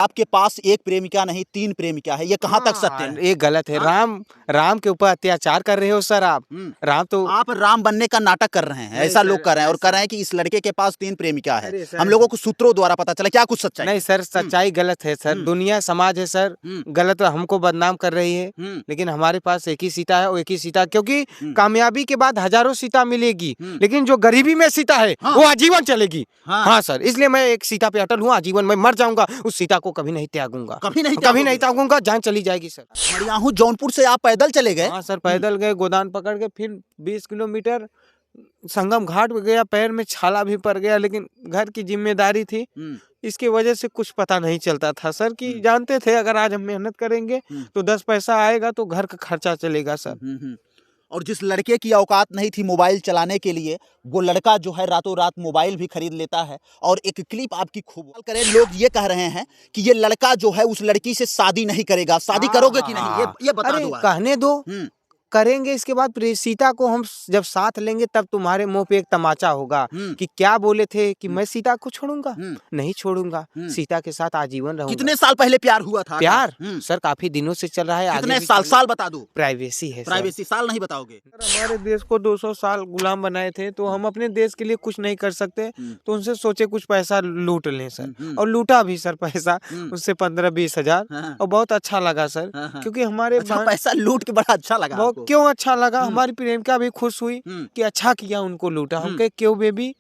आपके पास एक प्रेमिका नहीं 3 प्रेमिका है, ये कहाँ तक सत्य है? ये गलत है। राम के ऊपर अत्याचार कर रहे हो सर आप। राम तो आप राम बनने का नाटक कर रहे हैं, ऐसा लोग कर रहे हैं और कर रहे हैं कि इस लड़के के पास 3 प्रेमिका है। हम लोगों को सूत्रों द्वारा पता चला, क्या कुछ सच्चाई? नहीं सर, सच्चाई गलत है सर। दुनिया समाज है सर, गलत हमको बदनाम कर रही है। लेकिन हमारे पास एक ही सीता है, वो एक ही सीता, क्योंकि कामयाबी के बाद हजारों सीता मिलेगी, लेकिन जो गरीबी में सीता है वो आजीवन चलेगी। हाँ सर, इसलिए मैं एक सीता पे अटल हूँ आजीवन। मैं मर जाऊंगा, उस सीता को कभी नहीं त्यागूंगा, कभी नहीं त्यागूंगा। जान चली जाएगी सर। मड़ियाहू जौनपुर से आप पैदल चले गए? हाँ सर, पैदल गए, गोदान पकड़ के, फिर 20 किलोमीटर संगम घाट पे गया। पैर में छाला भी पड़ गया, लेकिन घर की जिम्मेदारी थी, इसकी वजह से कुछ पता नहीं चलता था सर। कि जानते थे अगर आज हम मेहनत करेंगे तो 10 पैसा आएगा तो घर का खर्चा चलेगा सर। और जिस लड़के की औकात नहीं थी मोबाइल चलाने के लिए, वो लड़का जो है रातों रात मोबाइल भी खरीद लेता है। और एक क्लिप आपकी खूब करें, लोग ये कह रहे हैं कि ये लड़का जो है उस लड़की से शादी नहीं करेगा। शादी करोगे कि नहीं, ये बता दो। कहने दो, करेंगे। इसके बाद सीता को हम जब साथ लेंगे तब तुम्हारे मुंह पे एक तमाचा होगा कि क्या बोले थे कि मैं सीता को छोड़ूंगा। नहीं छोड़ूंगा, सीता के साथ आजीवन रहूंगा। कितने साल पहले प्यार हुआ था? प्यार सर काफी दिनों से चल रहा है। कितने साल बता दो। प्राइवेसी है, प्राइवेसी साल नहीं बताओगे? हमारे देश को 200 साल गुलाम बनाए थे, तो हम अपने देश के लिए कुछ नहीं कर सकते, तो उनसे सोचे कुछ पैसा लूट लें सर। और लूटा भी सर पैसा, उससे 15-20 हजार। और बहुत अच्छा लगा सर, क्योंकि हमारे पैसा लूट के बड़ा अच्छा लगा। क्यों अच्छा लगा? हमारी प्रेमिका भी खुश हुई कि अच्छा किया उनको लूटा। हम कहे क्यों बेबी?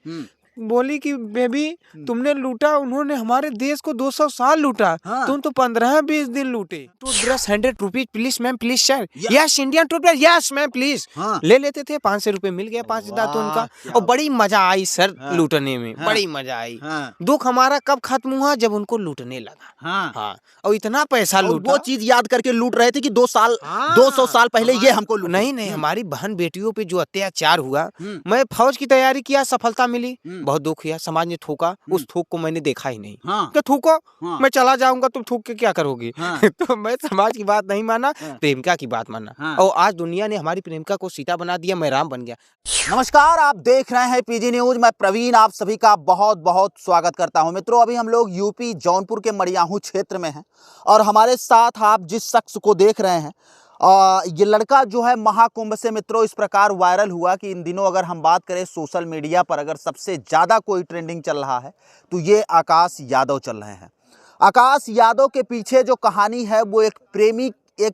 बोली कि बेबी तुमने लूटा, उन्होंने हमारे देश को 200 साल लूटा, तुम तो 15-20 दिन लूटे। तो dress 100 rupees please ma'am, please sir. Yes Indian rupees, yes ma'am please. ले लेते थे। 500 रुपए मिल गया, 5 दांत उनका। और बड़ी मजा आई सर लूटने में, बड़ी मजा आई। दुख हमारा कब खत्म हुआ? जब उनको लूटने लगा। हाँ, और इतना पैसा लूटा। वो चीज याद करके लूट रहे थे कि 200 साल पहले ये हमको नहीं, हमारी बहन बेटियों पे जो अत्याचार हुआ। मैं फौज की तैयारी किया, सफलता मिली, बहुत दुख हुआ। समाज ने थूका, उस थूक को मैंने देखा ही नहीं। क्या थूको, मैं चला जाऊंगा, तुम थूक के क्या करोगे? तो मैं समाज की बात नहीं माना, प्रेमिका की बात माना। और आज दुनिया ने हमारी प्रेमिका को सीता बना दिया, मैं राम बन गया। नमस्कार, आप देख रहे हैं पीजी न्यूज। मैं प्रवीण आप सभी का बहुत बहुत स्वागत करता हूं। मित्रों, अभी हम लोग यूपी जौनपुर के मड़ियाहू क्षेत्र में हैं और हमारे साथ आप जिस शख्स को देख रहे हैं, ये लड़का जो है महाकुंभ से मित्रों इस प्रकार वायरल हुआ कि इन दिनों अगर हम बात करें सोशल मीडिया पर अगर सबसे ज़्यादा कोई ट्रेंडिंग चल रहा है तो ये आकाश यादव चल रहे हैं। आकाश यादव के पीछे जो कहानी है वो एक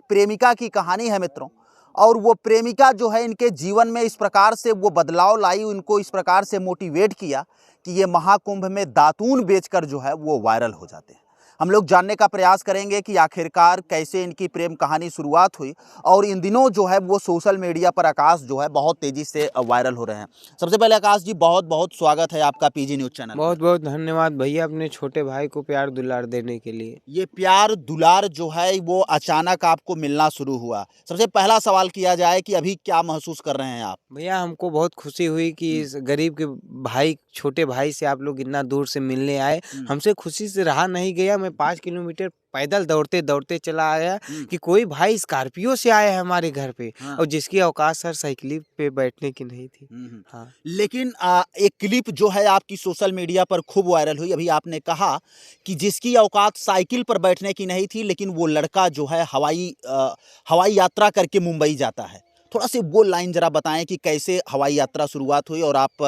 प्रेमिका की कहानी है मित्रों। और वो प्रेमिका जो है इनके जीवन में इस प्रकार से वो बदलाव लाई, उनको इस प्रकार से मोटिवेट किया कि ये महाकुंभ में दातून बेचकर जो है वो वायरल हो जाते हैं। हम लोग जानने का प्रयास करेंगे कि आखिरकार कैसे इनकी प्रेम कहानी शुरुआत हुई और इन दिनों जो है वो सोशल मीडिया पर आकाश जो है बहुत तेजी से वायरल हो रहे हैं। सबसे पहले आकाश जी बहुत बहुत स्वागत है आपका पीजी न्यूज चैनल। बहुत बहुत धन्यवाद भैया अपने छोटे भाई को प्यार दुलार देने के लिए। ये प्यार दुलार जो है वो अचानक आपको मिलना शुरू हुआ। सबसे पहला सवाल किया जाए कि अभी क्या महसूस कर रहे हैं आप? भैया हमको बहुत खुशी हुई कि इस गरीब के भाई, छोटे भाई से आप लोग इतना दूर से मिलने आए। हमसे खुशी से रहा नहीं गया। मैं 5 किलोमीटर पैदल दौड़ते दौड़ते चला आया कि कोई भाई स्कॉर्पियो से आया है हमारे घर पे। और जिसकी औकात सर साइकिल पे बैठने की नहीं थी। हाँ। लेकिन एक क्लिप जो है आपकी सोशल मीडिया पर खूब वायरल हुई। अभी आपने कहा कि जिसकी औकात साइकिल पर बैठने की नहीं थी, लेकिन वो लड़का जो है हवाई यात्रा करके मुंबई जाता है। थोड़ा सी वो लाइन जरा बताएं कि कैसे हवाई यात्रा शुरुआत हुई और आप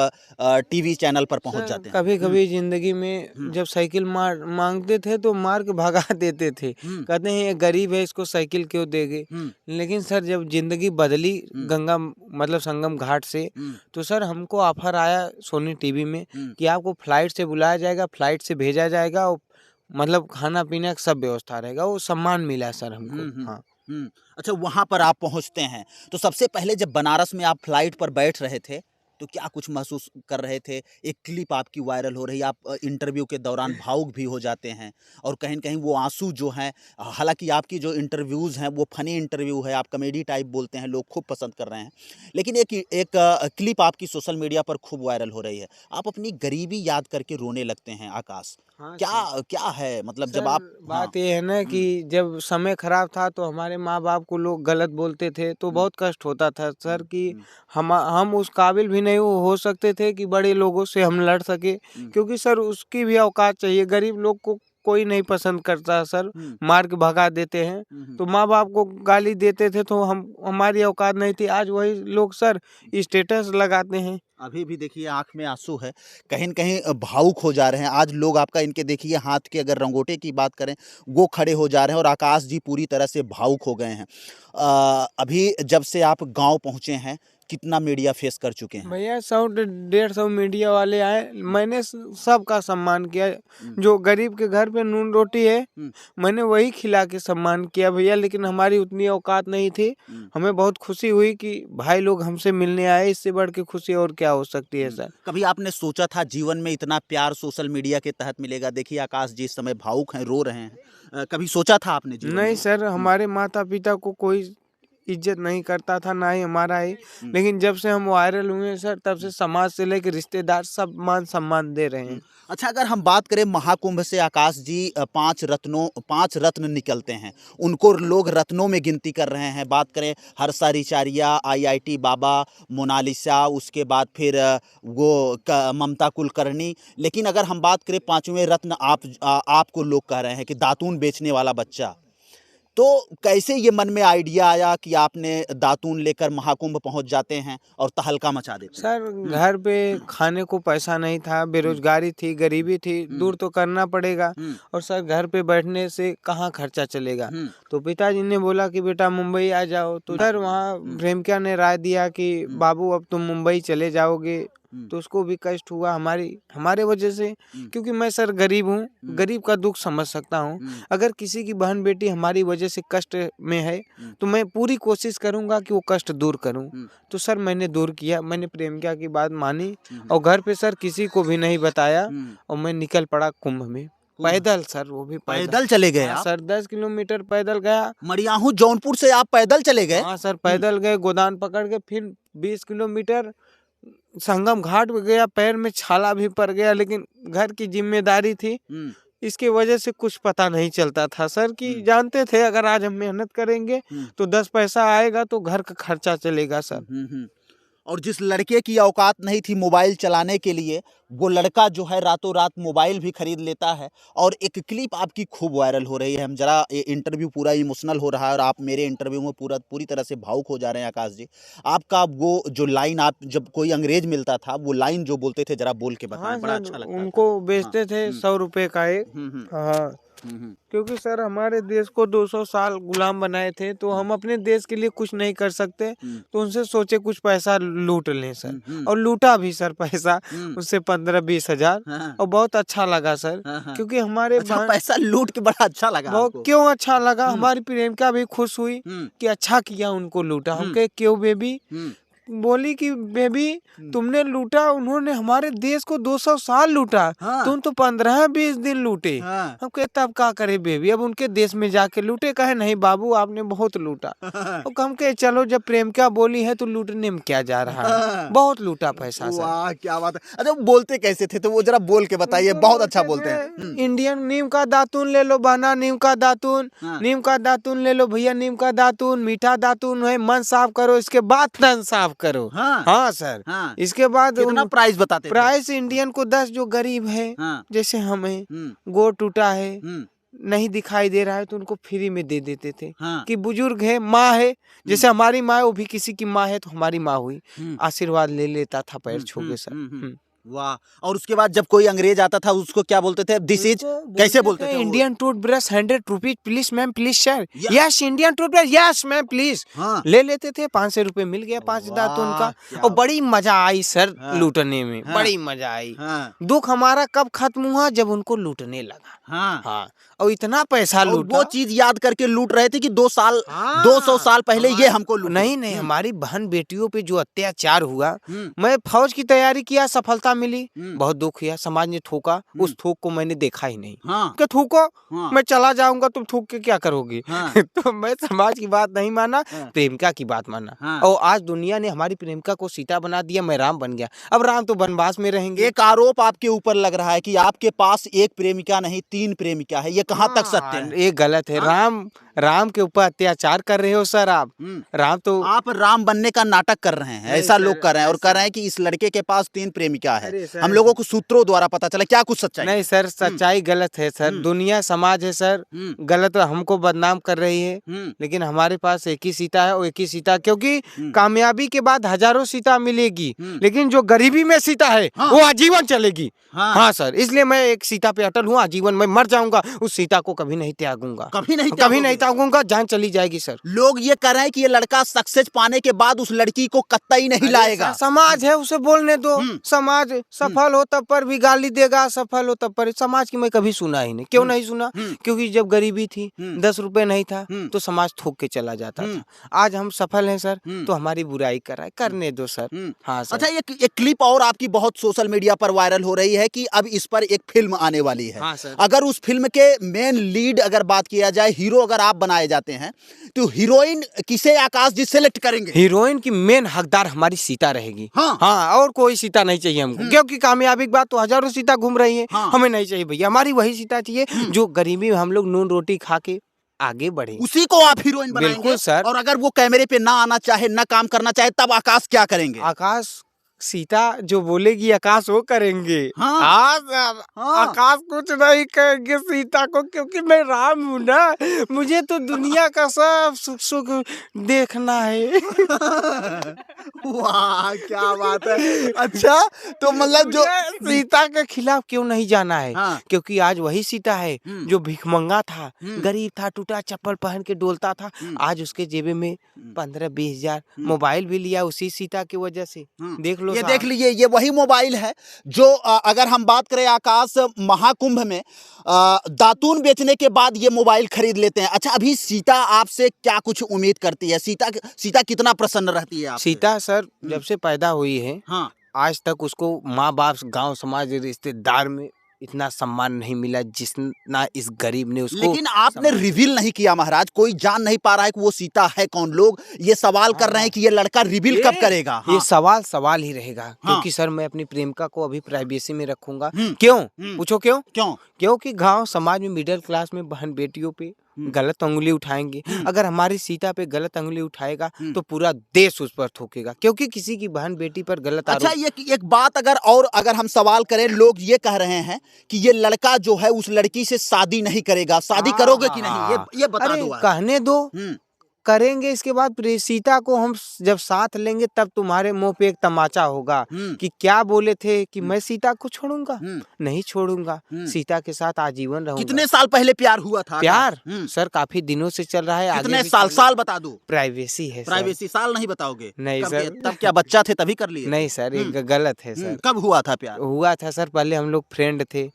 टीवी चैनल पर पहुंच जाते हैं। कभी कभी जिंदगी में जब साइकिल मांगते थे तो मार के भगा देते थे। कहते हैं ये गरीब है, इसको साइकिल क्यों देंगे। लेकिन सर जब जिंदगी बदली गंगा मतलब संगम घाट से, तो सर हमको ऑफर आया सोनी टीवी में कि आपको फ्लाइट से बुलाया जाएगा, फ्लाइट से भेजा जाएगा और मतलब खाना पीना का सब व्यवस्था रहेगा। वो सम्मान मिला सर हमको। हाँ। अच्छा, वहां पर आप पहुंचते हैं तो सबसे पहले जब बनारस में आप फ्लाइट पर बैठ रहे थे तो क्या कुछ महसूस कर रहे थे? एक क्लिप आपकी वायरल हो रही है, आप इंटरव्यू के दौरान भावुक भी हो जाते हैं और कहीं न कहीं वो आंसू जो हैं, हालांकि आपकी जो इंटरव्यूज़ हैं वो फनी इंटरव्यू है, आप कॉमेडी टाइप बोलते हैं, लोग खूब पसंद कर रहे हैं। लेकिन एक क्लिप आपकी सोशल मीडिया पर खूब वायरल हो रही है, आप अपनी गरीबी याद करके रोने लगते हैं आकाश। हाँ, क्या है मतलब जब आप बात ये है ना कि जब समय खराब था तो हमारे माँ बाप को लोग गलत बोलते थे तो बहुत कष्ट होता था सर कि हम उस काबिल भी नहीं हो सकते थे कि बड़े लोगों से हम लड़ सके, क्योंकि सर उसकी भी औकात चाहिए। गरीब लोग को कोई नहीं पसंद करता सर, मार के भगा देते हैं। तो माँ बाप को गाली देते थे तो हमारी औकात नहीं थी। आज वही लोग सर स्टेटस लगाते हैं। अभी भी देखिए आंख में आंसू है, कहीं न कहीं भावुक हो जा रहे हैं। आज लोग आपका इनके देखिए हाथ के अगर रंगोटे की बात करें, वो खड़े हो जा रहे हैं और आकाश जी पूरी तरह से भावुक हो गए हैं। अभी जब से आप गाँव पहुँचे हैं, कितना मीडिया फेस कर चुके हैं? भैया 100-150 मीडिया वाले आए, मैंने सबका सम्मान किया। जो गरीब के घर पे नून रोटी है, मैंने वही खिला के सम्मान किया भैया। लेकिन हमारी उतनी औकात नहीं थी। हमें बहुत खुशी हुई कि भाई लोग हमसे मिलने आए, इससे बढ़ के खुशी और क्या हो सकती है सर। कभी आपने सोचा था जीवन में इतना प्यार सोशल मीडिया के तहत मिलेगा? देखिए आकाश जी इस समय भावुक हैं, रो रहे हैं। कभी सोचा था आपने जीवन नहीं में? सर, हमारे माता पिता को कोई इज्जत नहीं करता था, ना ही हमारा ही। लेकिन जब से हम वायरल हुए हैं सर, तब से समाज से लेकर रिश्तेदार सब मान सम्मान दे रहे हैं। अच्छा, अगर हम बात करें महाकुंभ से आकाश जी, 5 रत्न निकलते हैं, उनको लोग रत्नों में गिनती कर रहे हैं। बात करें हर्षा रिचारिया, IIT बाबा, मोनालिसा, उसके बाद फिर ममता कुलकर्णी। लेकिन अगर हम बात करें 5वें रत्न आपको लोग कह रहे हैं कि दातून बेचने वाला बच्चा। तो कैसे ये मन में आइडिया आया कि आपने दातून लेकर महाकुंभ पहुंच जाते हैं और तहलका मचा देते हैं? सर घर पे खाने को पैसा नहीं था, बेरोजगारी थी, गरीबी थी, दूर तो करना पड़ेगा। और सर घर पे बैठने से कहाँ खर्चा चलेगा। तो पिताजी ने बोला कि बेटा मुंबई आ जाओ। तो सर वहाँ प्रेमिका ने राय दिया कि बाबू अब तुम मुंबई चले जाओगे। तो उसको भी कष्ट हुआ हमारे वजह से, क्योंकि मैं सर गरीब हूँ, गरीब का दुख समझ सकता हूँ। अगर किसी की बहन बेटी हमारी वजह से कष्ट में है तो मैं पूरी कोशिश करूँगा कि वो कष्ट दूर करूँ। तो सर मैंने दूर किया, मैंने प्रेमिका की बात मानी और घर पे सर किसी को भी नहीं बताया और मैं निकल पड़ा कुंभ में पैदल सर, वो भी पैदल चले गए आप? सर 10 किलोमीटर पैदल गया। मड़ियाहू जौनपुर से आप पैदल चले गए? हाँ सर पैदल गए, गोदान पकड़ के, फिर 20 किलोमीटर संगम घाट पे गया, पैर में छाला भी पड़ गया। लेकिन घर की जिम्मेदारी थी, इसके वजह से कुछ पता नहीं चलता था सर, कि जानते थे अगर आज हम मेहनत करेंगे तो 10 पैसा आएगा तो घर का खर्चा चलेगा सर। और जिस लड़के की औकात नहीं थी मोबाइल चलाने के लिए, वो लड़का जो है रातों रात मोबाइल भी खरीद लेता है। और एक क्लिप आपकी खूब वायरल हो रही है। हम जरा इंटरव्यू पूरा इमोशनल हो रहा है और आप मेरे इंटरव्यू में पूरी तरह से भावुक हो जा रहे हैं आकाश जी। आपका वो जो लाइन, आप जब कोई अंग्रेज मिलता था, वो लाइन जो बोलते थे, जरा बोल के बताएं। बड़ा अच्छा लगता था। उनको बेचते थे 100 रुपए का एक। हाँ क्योंकि सर हमारे देश को 200 साल गुलाम बनाए थे, तो हम अपने देश के लिए कुछ नहीं कर सकते, तो उनसे सोचे कुछ पैसा लूट लें सर। और लूटा भी सर पैसा, उससे 15-20 हजार। और बहुत अच्छा लगा सर, क्योंकि हमारे अच्छा, पैसा लूट के बड़ा अच्छा लगा आपको? क्यों अच्छा लगा, हमारी प्रेमिका भी खुश हुई कि अच्छा किया उनको लूटा। हम कहे क्यों बेबी, बोली कि बेबी तुमने लूटा, उन्होंने हमारे देश को 200 साल लूटा, तुम तो 15-20 दिन लूटे। हम कहते अब क्या करे बेबी, अब उनके देश में जाके लूटे। कहे नहीं बाबू आपने बहुत लूटा। और हम कहे चलो जब प्रेमिका बोली है तो लूटने में क्या जा रहा है, बहुत लूटा पैसा सर। वाह क्या बात है। अच्छा वो बोलते कैसे थे, तो वो जरा बोल के बताइए, बहुत अच्छा बोलते हैं। इंडियन नीम का दातून ले लो बहना, नीम का दातून, नीम का दातून ले लो भैया, नीम का दातून, मीठा दातून है, मन साफ करो इसके बाद तन साफ करो। हाँ सर। इसके बाद कितना प्राइस बताते थे? प्राइस इंडियन को 10, जो गरीब है जैसे हमें गोड़ टूटा है, नहीं दिखाई दे रहा है, तो उनको फ्री में दे देते थे। कि बुजुर्ग है, माँ है, जैसे हमारी माँ है, वो भी किसी की माँ है तो हमारी माँ हुई, आशीर्वाद ले लेता था पैर छू के सर। वाह। और उसके बाद जब कोई अंग्रेज आता था उसको क्या बोलते थे? दिस इज, कैसे बोलते थे? Indian toothbrush 100 rupees please ma'am, please sir. Yes Indian toothbrush, yes ma'am please. ले लेते थे, 500 रुपए मिल गया 5 दातून का। और बड़ी मजा आई सर लूटने में, बड़ी मजा आई। दुख हमारा कब खत्म हुआ, जब उनको लूटने लगा। और इतना पैसा लूटा, वो चीज याद करके लूट रहे थे कि 200 साल पहले ये हमको लूटा। नहीं हमारी बहन बेटियों पे जो अत्याचार हुआ, मैं फौज की तैयारी किया, सफलता मिली, बहुत दुख हुआ, समाज ने थूका, उस थूक को मैंने देखा ही नहीं। कि थूको, मैं चला जाऊंगा, तुम थूक के क्या करोगे? तो मैं समाज की बात नहीं माना, प्रेमिका की बात माना। और आज दुनिया ने हमारी प्रेमिका को सीता बना दिया, मैं राम बन गया। अब राम तो वनवास में रहेंगे। एक आरोप आपके ऊपर लग रहा है कि आपके पास एक प्रेमिका नहीं 3 प्रेमिका है, ये कहाँ तक सत्य है? ये गलत है। राम के ऊपर अत्याचार कर रहे हो सर आप। राम तो आप राम बनने का नाटक कर रहे हैं, नहीं ऐसा सर, लोग कर रहे हैं और कर रहे हैं कि इस लड़के के पास 3 प्रेमिका है। हम लोगों को सूत्रों द्वारा पता चला, क्या कुछ सच्चाई नहीं है? सर, सच्चाई गलत है सर। दुनिया समाज है सर, गलत हमको बदनाम कर रही है। लेकिन हमारे पास एक ही सीता है और एक ही सीता, क्योंकि कामयाबी के बाद हजारों सीता मिलेगी, लेकिन जो गरीबी में सीता है वो आजीवन चलेगी। हाँ सर, इसलिए मैं एक सीता पे अटल हूँ, आजीवन मैं मर जाऊंगा उस सीता को कभी नहीं त्यागूंगा, कभी नहीं त्यागूंगा, जान चली जाएगी सर। लोग ये कर रहे हैं कि ये लड़का सक्सेस पाने के बाद उस लड़की को कतई नहीं लाएगा। समाज है, उसे बोलने दो। समाज सफल हो तब पर भी गाली देगा, सफल हो तब पर। समाज की मैं कभी सुना ही नहीं। क्यों नहीं सुना? क्योंकि जब गरीबी थी, 10 रुपए नहीं था तो समाज थूक के चला जाता था। आज हम सफल हैं सर, तो हमारी बुराई कर रहा है, करने दो सर। हाँ सर। अच्छा, एक क्लिप और आपकी बहुत सोशल मीडिया पर वायरल हो रही है कि अब इस पर एक फिल्म आने वाली है। हाँ सर। अगर उस फिल्म के मेन लीड अगर बात किया जाए, हीरो अगर आप बनाए जाते हैं, तो हीरोइन किसे आकाश जी सेलेक्ट करेंगे? हीरोइन की मेन हकदार हमारी सीता रहेगी। हाँ, और कोई सीता नहीं चाहिए हमको, क्योंकि कामयाबी की बात तो हजारों सीता घूम रही है। हमें नहीं चाहिए भैया, हमारी वही सीता चाहिए जो गरीबी में हम लोग नून रोटी खा के आगे बढ़े, उसी को आप हीरोइन बनाएंगे? बिल्कुल सर। और अगर वो कैमरे पे ना आना चाहे, ना काम करना चाहे, तब आकाश क्या करेंगे? आकाश सीता जो बोलेगी आकाश वो करेंगे। आकाश कुछ नहीं कहेंगे सीता को, क्योंकि मैं राम हूँ ना, मुझे तो दुनिया का सब सुख सुख देखना है। वाह, क्या बात है। अच्छा, तो मतलब जो सीता के खिलाफ क्यों नहीं जाना है? क्योंकि आज वही सीता है जो भिखमंगा था, गरीब था, टूटा चप्पल पहन के डोलता था। आज उसके जेबे में 15-20 हजार, मोबाइल भी लिया उसी सीता की वजह से। देख लो, ये देख लीजिए, ये वही मोबाइल है जो अगर हम बात करें आकाश महाकुंभ में दातून बेचने के बाद ये मोबाइल खरीद लेते हैं। अच्छा, अभी सीता आपसे क्या कुछ उम्मीद करती है? सीता कितना प्रसन्न रहती है आपसे? सीता सर जब से पैदा हुई है, आज तक उसको माँ बाप, गांव समाज, रिश्तेदार में इतना सम्मान नहीं मिला जितना इस गरीब ने उसको। लेकिन आपने रिवील नहीं किया महाराज, कोई जान नहीं पा रहा है कि वो सीता है कौन। लोग ये सवाल कर रहे हैं कि ये लड़का रिवील कब करेगा? ये सवाल ही रहेगा, क्योंकि सर मैं अपनी प्रेमिका को अभी प्राइवेसी में रखूंगा। क्यों? पूछो क्यों? क्योंकि गांव समाज में मिडिल क्लास में बहन बेटियों पे गलत अंगुली उठाएंगे। अगर हमारी सीता पे गलत अंगुली उठाएगा तो पूरा देश उस पर थूकेगा, क्योंकि किसी की बहन बेटी पर गलत अच्छा, ये एक बात अगर हम सवाल करें, लोग ये कह रहे हैं कि ये लड़का जो है उस लड़की से शादी नहीं करेगा। शादी करोगे कि नहीं, ये बता दो। कहने दो, करेंगे। इसके बाद सीता को हम जब साथ लेंगे तब तुम्हारे मुंह पे एक तमाचा होगा कि क्या बोले थे कि मैं सीता को छोड़ूंगा। नहीं छोड़ूंगा, सीता के साथ आजीवन रहूंगा। कितने साल पहले प्यार हुआ था? प्यार सर काफी दिनों से चल रहा है। कितने साल बता दो। प्राइवेसी है सर। प्राइवेसी साल नहीं बताओगे? नहीं सर। तब क्या बच्चा थे तभी कर लिए? नहीं सर, ये गलत है सर। कब हुआ था प्यार? हुआ था सर, पहले हम लोग फ्रेंड थे,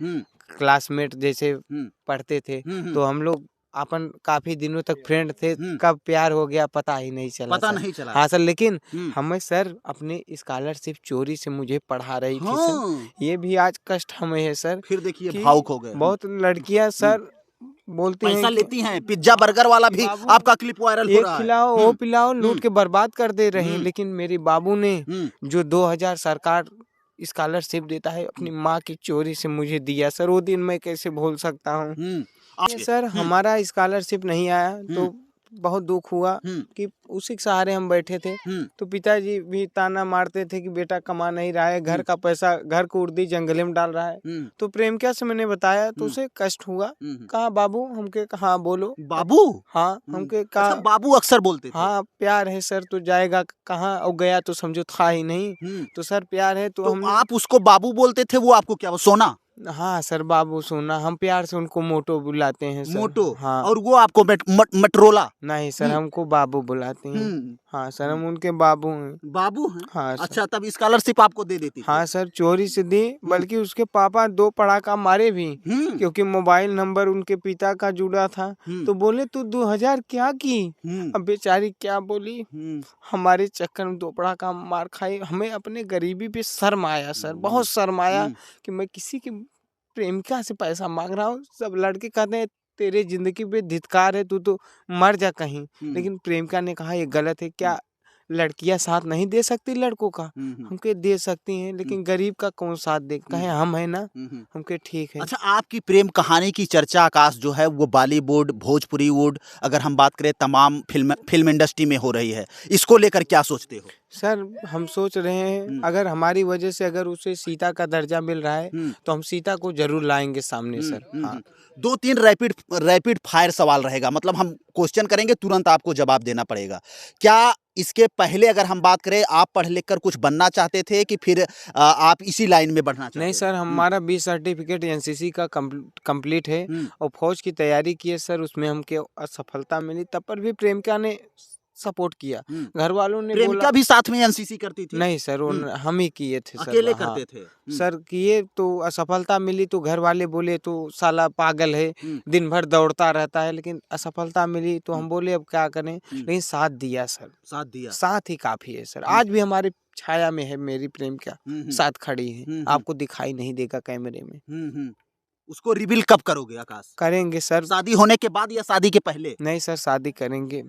क्लासमेट जैसे पढ़ते थे, तो हम लोग अपन काफी दिनों तक फ्रेंड थे। कब प्यार हो गया पता ही नहीं चला। पता नहीं चला। हाँ सर, लेकिन हमें सर अपने स्कॉलरशिप चोरी से मुझे पढ़ा रही थी सर। ये भी आज कष्ट हमें है सर। फिर देखिए भावुक हो गए। बहुत लड़कियां सर बोलती हैं, पैसा लेती हैं। पिज्जा बर्गर वाला भी आपका क्लिप वायरल हो रहा है। खिलाओ वो पिलाओ, लूट के बर्बाद कर दे रहे हैं। लेकिन मेरे बाबू ने जो 2000 सरकार स्कॉलरशिप देता है अपनी माँ की चोरी से मुझे दिया सर। वो दिन मैं कैसे भूल सकता हूँ सर। हमारा स्कॉलरशिप नहीं आया तो बहुत दुख हुआ कि उसी के सहारे हम बैठे थे। तो पिताजी भी ताना मारते थे कि बेटा कमा नहीं रहा है, घर का पैसा घर को उर्दी जंगले में डाल रहा है। तो प्रेमिका से मैंने बताया तो उसे कष्ट हुआ। कहा बाबू, हमके कहा बोलो बाबू। हाँ, हमके कहा अच्छा, बाबू अक्सर बोलते थे। हाँ, प्यार है सर तो जाएगा कहाँ, और गया तो समझो था ही नहीं। तो सर प्यार है तो हम। आप उसको बाबू बोलते थे, वो आपको क्या सोना? हाँ सर, बाबू सोना। हम प्यार से उनको मोटो बुलाते हैं सर। मोटो? हाँ। और वो आपको मटरोला? नहीं सर, हमको बाबू बुलाते हैं। हाँ सर, हम उनके बाबू हैं। बाबू हैं? हाँ। अच्छा, तब स्कॉलरशिप आपको दे देती? हाँ सर, चोरी से दी, बल्कि उसके पापा 2 पड़ाका मारे भी, क्योंकि मोबाइल नंबर उनके पिता का जुड़ा था। तो बोले तू 2000 क्या की? अब बेचारी क्या बोली, हमारे चक्कर में 2 पड़ाका मार खाई। हमें अपने गरीबी पे शर्म आया सर, बहुत शर्म आया कि मैं किसी की प्रेमिका से पैसा मांग रहा हूँ। सब लड़के कहते हैं तेरे जिंदगी पे धिक्कार है, तू तो मर जा कहीं। लेकिन प्रेमिका ने कहा ये गलत है। क्या लड़कियां साथ नहीं दे सकती लड़कों का, हमके दे सकती हैं, लेकिन गरीब का कौन साथ दे, कहे हम है ना, हमके ठीक है। अच्छा, आपकी प्रेम कहानी की चर्चा आकाश जो है वो बॉलीवुड, भोजपुरी वुड, अगर हम बात करें तमाम फिल्म इंडस्ट्री में हो रही है, इसको लेकर क्या सोचते हो? सर हम सोच रहे हैं अगर हमारी वजह से अगर उसे सीता का दर्जा मिल रहा है तो हम सीता को जरूर लाएंगे सामने सर। हाँ, 2-3 रैपिड फायर सवाल रहेगा, मतलब हम क्वेश्चन करेंगे, तुरंत आपको जवाब देना पड़ेगा। क्या इसके पहले अगर हम बात करें, आप पढ़ लिख कर कुछ बनना चाहते थे कि फिर आप इसी लाइन में बढ़ना चाहते नहीं थे? सर, हमारा 20 सर्टिफिकेट एनसीसी का कंप्लीट है और फौज की तैयारी की है सर, उसमें हमके असफलता मिली, तब पर भी प्रेमिका ने सपोर्ट किया। घर वालों ने बोला, प्रेमिका भी साथ में एनसीसी करती थी? नहीं सर, हम ही किए थे सर। अकेले हाँ, करते थे? सर किए तो असफलता मिली तो घर वाले बोले तो साला पागल है, दिन भर दौड़ता रहता है, लेकिन असफलता मिली तो हम बोले अब क्या करें, लेकिन साथ दिया सर, साथ दिया? साथ ही काफी है सर। आज भी हमारे छाया में है मेरी प्रेमिका, साथ खड़ी है, आपको दिखाई नहीं देगा कैमरे में। उसको रिवील कब करोगे आकाश? करेंगे सर। शादी होने के बाद या शादी के पहले? नहीं सर, शादी करेंगे,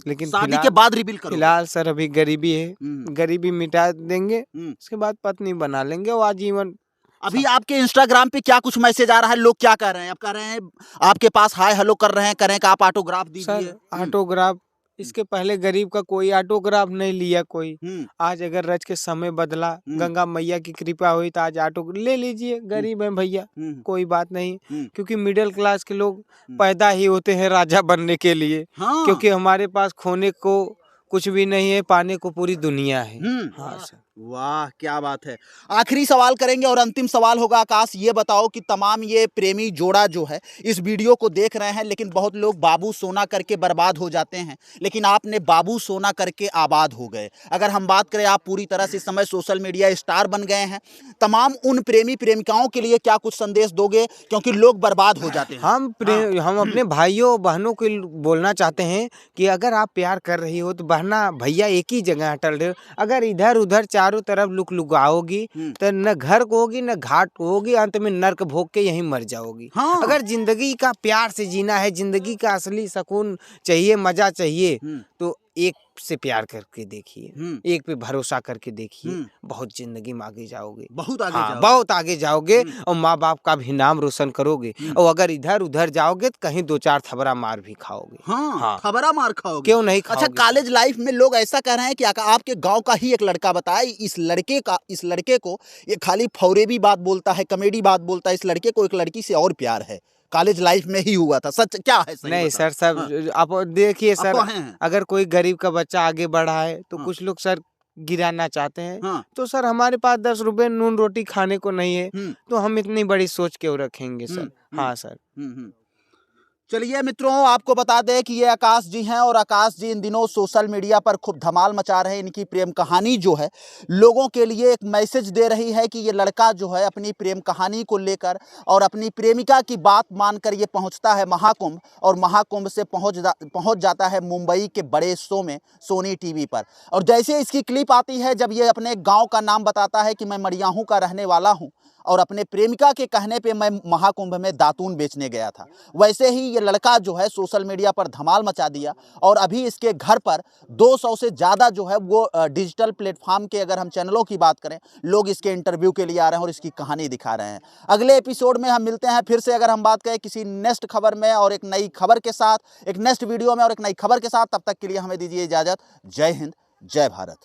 लेकिन शादी के बाद रिवील करोगे? फिलहाल सर अभी गरीबी है, गरीबी मिटा देंगे, उसके बाद पत्नी बना लेंगे और आजीवन। अभी आपके इंस्टाग्राम पे क्या कुछ मैसेज आ रहा है, लोग क्या कह रहे हैं? आप कह रहे हैं आपके पास हाय हेलो कर रहे हैं, कह रहे हैं कि आप ऑटोग्राफ दीजिए। सर ऑटोग्राफ, इसके पहले गरीब का कोई ऑटोग्राफ नहीं लिया कोई। आज अगर रज के समय बदला, गंगा मैया की कृपा हुई तो आज ऑटो ले लीजिए, गरीब है भैया, कोई बात नहीं, क्योंकि मिडिल क्लास के लोग पैदा ही होते हैं राजा बनने के लिए। हाँ। क्योंकि हमारे पास खोने को कुछ भी नहीं है, पाने को पूरी दुनिया है। हाँ सर। वाह, क्या बात है। आखिरी सवाल करेंगे और अंतिम सवाल होगा आकाश, ये बताओ कि तमाम ये प्रेमी जोड़ा जो है इस वीडियो को देख रहे हैं, लेकिन बहुत लोग बाबू सोना करके बर्बाद हो जाते हैं, लेकिन आपने बाबू सोना करके आबाद हो गए। अगर हम बात करें, आप पूरी तरह से इस समय सोशल मीडिया स्टार बन गए हैं, तमाम उन प्रेमी प्रेमिकाओं के लिए क्या कुछ संदेश दोगे, क्योंकि लोग बर्बाद हो जाते हैं? हम अपने भाइयों बहनों को बोलना चाहते हैं कि अगर आप प्यार कर रही हो तो बहना भैया एक ही जगह अटल रहे। अगर इधर उधर चारों तरफ लुगाओगी तो न घर को होगी न घाट को होगी, अंत में नर्क भोग के यहीं मर जाओगी। हाँ। अगर जिंदगी का प्यार से जीना है, जिंदगी का असली सुकून चाहिए, मजा चाहिए, तो एक से प्यार करके देखिए, एक पे भरोसा करके देखिए, बहुत जिंदगी में आगे जाओगे, बहुत आगे हाँ, जाओगे। बहुत आगे जाओगे और माँ बाप का भी नाम रोशन करोगे। और अगर इधर उधर जाओगे तो कहीं 2-4 थबरा मार भी खाओगे। हाँ, खबरा मार खाओगे। क्यों नहीं खाओगे? अच्छा, कॉलेज लाइफ में लोग ऐसा कह रहे हैं कि आपके गांव का ही एक लड़का बताया, इस लड़के को ये खाली फौरेबी बात बोलता है, कॉमेडी बात बोलता है, इस लड़के को एक लड़की से और प्यार है, कॉलेज लाइफ में ही हुआ था, सच क्या है? सही नहीं सर, सब आप देखिए सर, अगर कोई गरीब का बच्चा आगे बढ़ा है तो कुछ लोग सर गिराना चाहते हैं। तो सर हमारे पास 10 रुपए नून रोटी खाने को नहीं है, तो हम इतनी बड़ी सोच क्यों रखेंगे सर? हाँ सर। चलिए मित्रों, आपको बता दें कि ये आकाश जी हैं और आकाश जी इन दिनों सोशल मीडिया पर खूब धमाल मचा रहे हैं। इनकी प्रेम कहानी जो है लोगों के लिए एक मैसेज दे रही है कि ये लड़का जो है अपनी प्रेम कहानी को लेकर और अपनी प्रेमिका की बात मानकर ये पहुंचता है महाकुंभ, और महाकुंभ से पहुंच जाता है मुंबई के बड़े शो में, सोनी टीवी पर। और जैसे इसकी क्लिप आती है, जब ये अपने गाँव का नाम बताता है कि मैं मड़ियाहू का रहने वाला हूँ और अपने प्रेमिका के कहने पे मैं महाकुंभ में दातून बेचने गया था, वैसे ही ये लड़का जो है सोशल मीडिया पर धमाल मचा दिया। और अभी इसके घर पर 200 से ज़्यादा जो है वो डिजिटल प्लेटफॉर्म के, अगर हम चैनलों की बात करें, लोग इसके इंटरव्यू के लिए आ रहे हैं और इसकी कहानी दिखा रहे हैं। अगले एपिसोड में हम मिलते हैं फिर से, अगर हम बात करें किसी नेक्स्ट खबर में और एक नई खबर के साथ, एक नेक्स्ट वीडियो में और एक नई खबर के साथ। तब तक के लिए हमें दीजिए इजाज़त। जय हिंद, जय भारत।